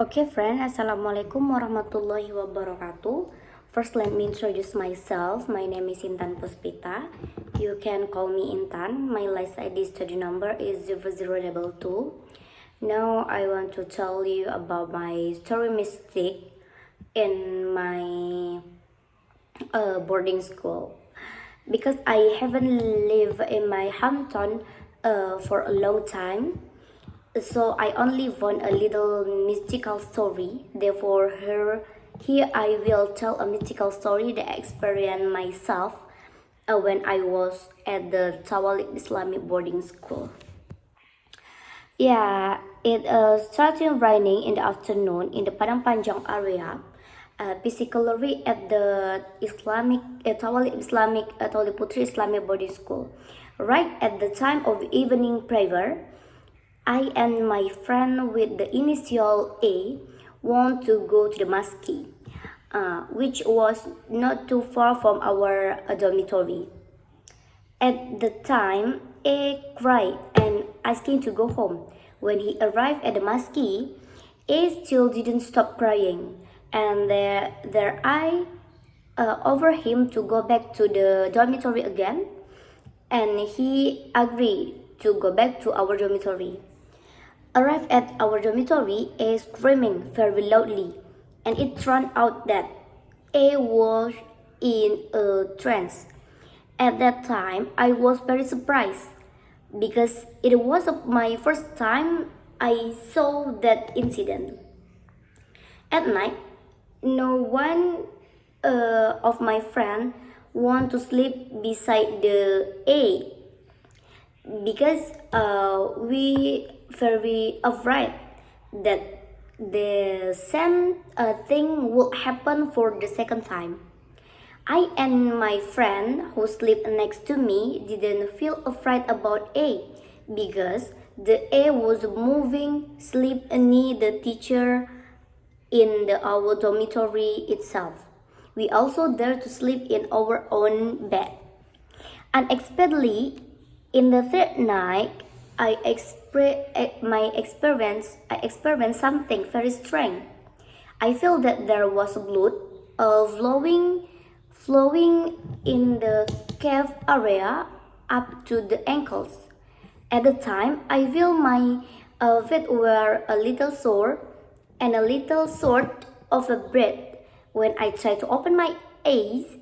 Okay friend, Assalamualaikum warahmatullahi wabarakatuh. First let me introduce myself. My name is Intan Puspita. You can call me Intan. My license ID study number is 0022. Now I want to tell you about my story mistake in my boarding school. Because I haven't lived in my hometown for a long time, so I only want a little mystical story. Therefore, here I will tell a mystical story that I experienced myself when I was at the Tawalik Islamic boarding school. Yeah, it started raining in the afternoon in the Padang Panjang area, particularly at the Tawalik Putri Islamic boarding school. Right at the time of evening prayer, I and my friend with the initial A want to go to the mosque, which was not too far from our dormitory. At the time, A cried and asking to go home. When he arrived at the mosque, A still didn't stop crying, and there I over him to go back to the dormitory again, and he agreed to go back to our dormitory. Arrived at our dormitory, A screaming very loudly, and it turned out that A was in a trance. At that time, I was very surprised because it was my first time I saw that incident. At night, no one of my friends want to sleep beside the A because we very afraid that the same thing would happen for the second time. I and my friend who slept next to me didn't feel afraid about A because the A was moving sleep near the teacher in our dormitory itself. We also dared to sleep in our own bed. Unexpectedly, in the third night, I experienced something very strange. I felt that there was blood flowing in the cave area up to the ankles. At the time, I feel my feet were a little sore and a little short of a breath. When I tried to open my eyes,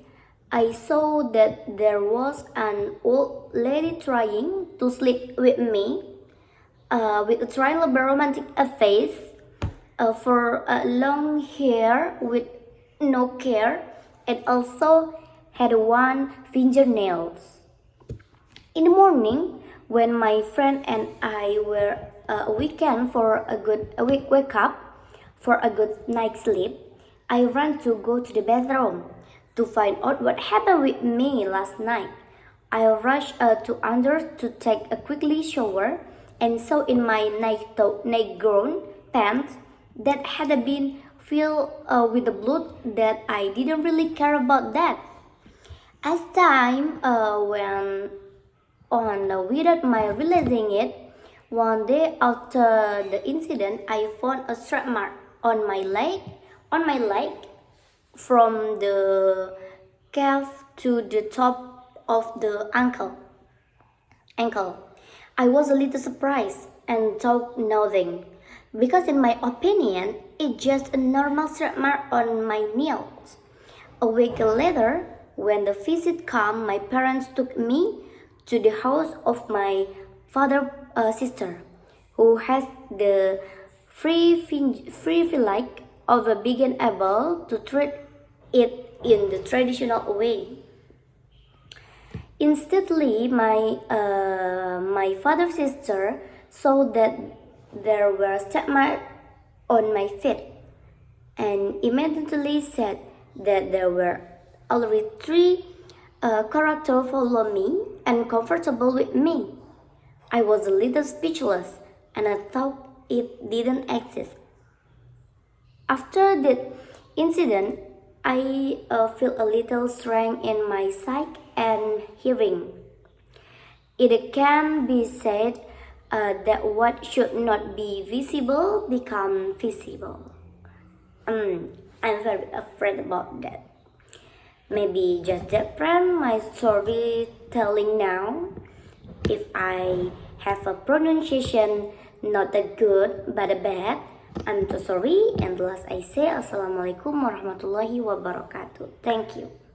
I saw that there was an old lady trying to sleep with me, with a triangular romantic face, for long hair with no care, and also had one fingernails. In the morning, when my friend and I were weekend for wake up for a good night's sleep, I ran to go to the bathroom to find out what happened with me last night. I rushed to under to take a quickly shower and saw in my nightgown pants that had been filled with the blood that I didn't really care about that. As time went on without my realizing it, one day after the incident, I found a strap mark on my leg from the calf to the top of the ankle. I was a little surprised and thought nothing, because in my opinion, it's just a normal strap mark on my nails. A week later, when the visit came, my parents took me to the house of my father's sister, who has the free feel of being able to treat it in the traditional way. Instantly, my father's sister saw that there were step marks on my feet, and immediately said that there were already three characters follow me and comfortable with me. I was a little speechless, and I thought it didn't exist. After that incident, I feel a little strain in my sight and hearing. It can be said that what should not be visible become visible. I'm very afraid about that. Maybe just different my storytelling now. If I have a pronunciation not a good but a bad, I'm too sorry. And last I say Assalamualaikum warahmatullahi wabarakatuh. Thank you.